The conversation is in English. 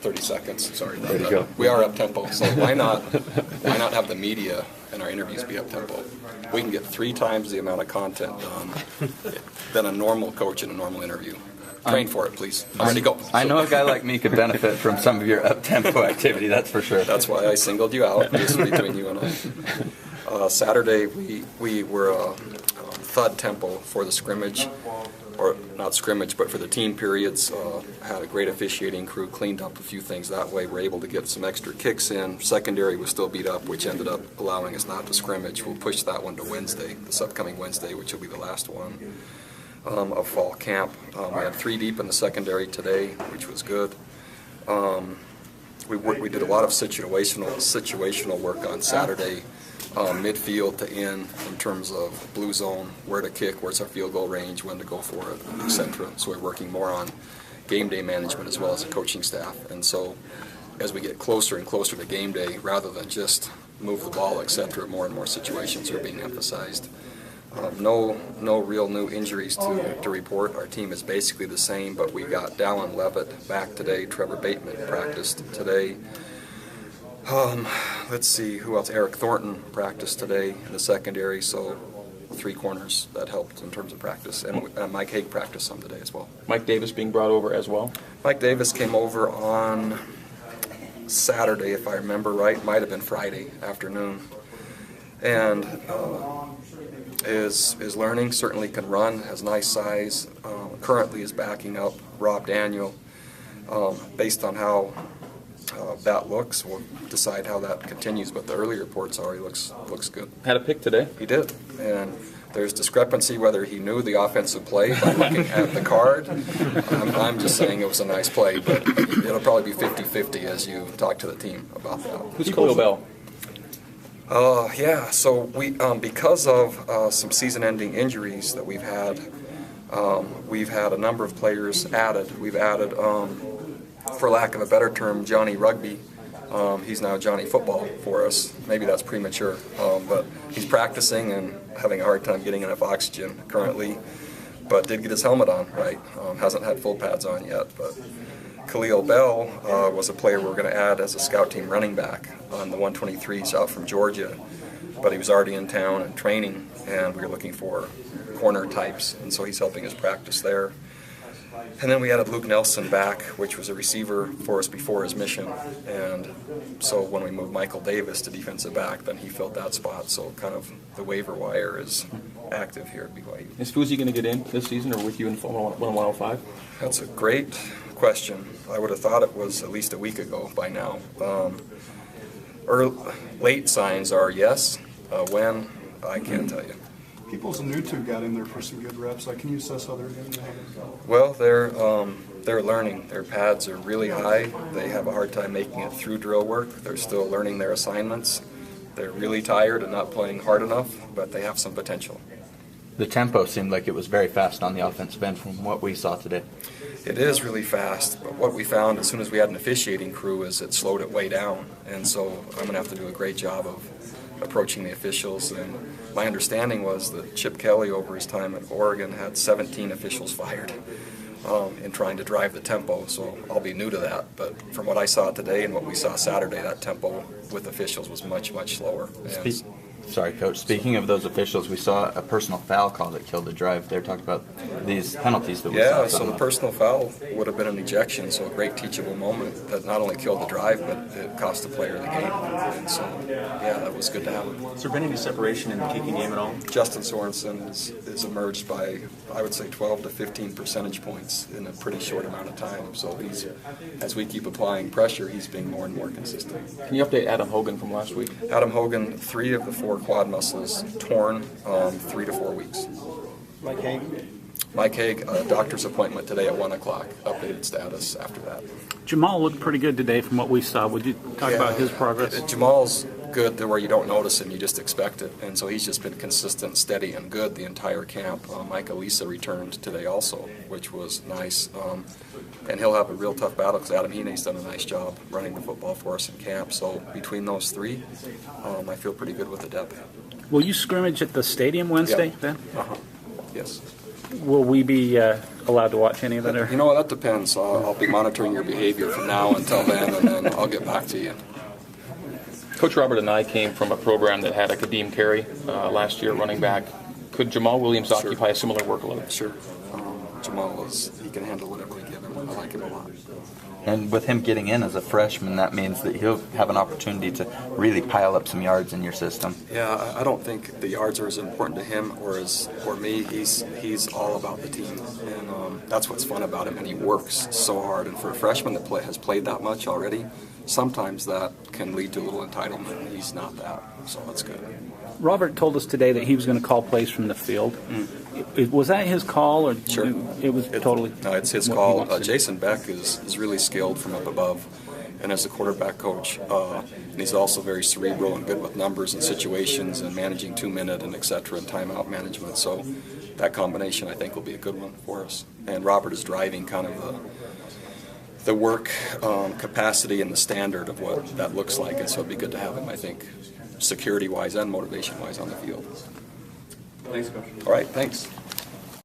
30 seconds. Sorry about There you that. go. We are up tempo, so why not have the media and our interviews be up tempo? We can get 3 times the amount of content done than a normal coach in a normal interview. Train for it, please. I'm ready to go. I know a guy like me could benefit from some of your up-tempo activity, that's for sure. That's why I singled you out, just between you and I. Saturday, we were thud tempo for the scrimmage, or not scrimmage, but for the team periods. Had a great officiating crew, cleaned up a few things that way. We're able to get some extra kicks in. Secondary was still beat up, which ended up allowing us not to scrimmage. We'll push that one to Wednesday, this upcoming Wednesday, which will be the last one of fall camp. We had 3 deep in the secondary today, which was good. We did a lot of situational work on Saturday, midfield to in terms of blue zone, where to kick, where's our field goal range, when to go for it, etc. So we're working more on game day management as well as the coaching staff. And so as we get closer and closer to game day, rather than just move the ball, etc., more and more situations are being emphasized. No real new injuries to report. Our team is basically the same, but we got Dallin Levitt back today. Trevor Bateman practiced today. Let's see, who else? Eric Thornton practiced today in the secondary, so 3 corners that helped in terms of practice. And Mike Haig practiced some today as well. Mike Davis being brought over as well? Mike Davis came over on Saturday, if I remember right. Might have been Friday afternoon. And is learning, certainly can run, has nice size, currently is backing up Rob Daniel. Based on how that looks, we'll decide how that continues, but the early reports are he looks good. Had a pick today? He did, and there's discrepancy whether he knew the offensive play by looking at the card. I'm just saying it was a nice play, but it'll probably be 50-50 as you talk to the team about that. Who's Khalil Bell? Yeah, so we because of some season-ending injuries that we've had a number of players added. We've added, for lack of a better term, Johnny Rugby. He's now Johnny Football for us. Maybe that's premature, but he's practicing and having a hard time getting enough oxygen currently, but did get his helmet on, right? Hasn't had full pads on yet, but Khalil Bell was a player we're going to add as a scout team running back on the 123s out from Georgia, but he was already in town and training, and we were looking for corner types, and so he's helping us practice there. And then we added Luke Nelson back, which was a receiver for us before his mission, and so when we moved Michael Davis to defensive back, then he filled that spot, so kind of the waiver wire is active here at BYU. Is Fuzi going to get in this season or with you in 105? That's a great question. I would have thought it was at least a week ago by now. Late signs are yes. When, I can't tell you. People's new two got in there for some good reps. Can you assess how they're doing? Well, they're learning. Their pads are really high. They have a hard time making it through drill work. They're still learning their assignments. They're really tired and not playing hard enough, but they have some potential. The tempo seemed like it was very fast on the offensive end from what we saw today. It is really fast, but what we found as soon as we had an officiating crew is it slowed it way down, and so I'm going to have to do a great job of approaching the officials. And my understanding was that Chip Kelly over his time at Oregon had 17 officials fired in trying to drive the tempo, so I'll be new to that, but from what I saw today and what we saw Saturday, that tempo with officials was much, much slower. Sorry, Coach. Speaking of those officials, we saw a personal foul call that killed the drive. They're talking about these penalties that we saw. Yeah, so the personal foul would have been an ejection, so a great teachable moment that not only killed the drive, but it cost the player the game. And so, yeah, that was good to have. Has there been any separation in the kicking game at all? Justin Sorensen is emerged by, I would say, 12 to 15 percentage points in a pretty short amount of time. So he's, as we keep applying pressure, he's being more and more consistent. Can you update Adam Hogan from last week? Adam Hogan, 3 of the 4 quad muscles torn, 3 to 4 weeks. Mike Haig, doctor's appointment today at 1 o'clock. Updated status after that. Jamal looked pretty good today from what we saw. Would you talk about his progress? Jamal's good to where you don't notice him, you just expect it. And so he's just been consistent, steady, and good the entire camp. Mike Elisa returned today also, which was nice. And he'll have a real tough battle because Adam Heaney's done a nice job running the football for us in camp. So between those 3, I feel pretty good with the depth. Will you scrimmage at the stadium Wednesday then? Yes. Will we be allowed to watch any of it? Or? You know what, that depends. I'll be monitoring your behavior from now until then, and then I'll get back to you. Coach Robert and I came from a program that had a Kadeem Carey last year running back. Could Jamal Williams occupy a similar workload? Sure. Jamal he can handle whatever we give him. I like him a lot. And with him getting in as a freshman, that means that he'll have an opportunity to really pile up some yards in your system. Yeah, I don't think the yards are as important to him or me. He's all about the team, and that's what's fun about him. And he works so hard. And for a freshman that has played that much already, sometimes that can lead to a little entitlement. And he's not that, so that's good. Robert told us today that he was going to call plays from the field. Was that his call, or Sure. It was totally. No, it's his what he call. wants to do? Jason Beck is really skilled from up above, and as a quarterback coach, and he's also very cerebral and good with numbers and situations and managing 2-minute and et cetera and timeout management. So that combination, I think, will be a good one for us. And Robert is driving kind of the work capacity and the standard of what that looks like, and so it'd be good to have him, I think, security-wise and motivation-wise on the field. Thanks, Coach. All right, thanks.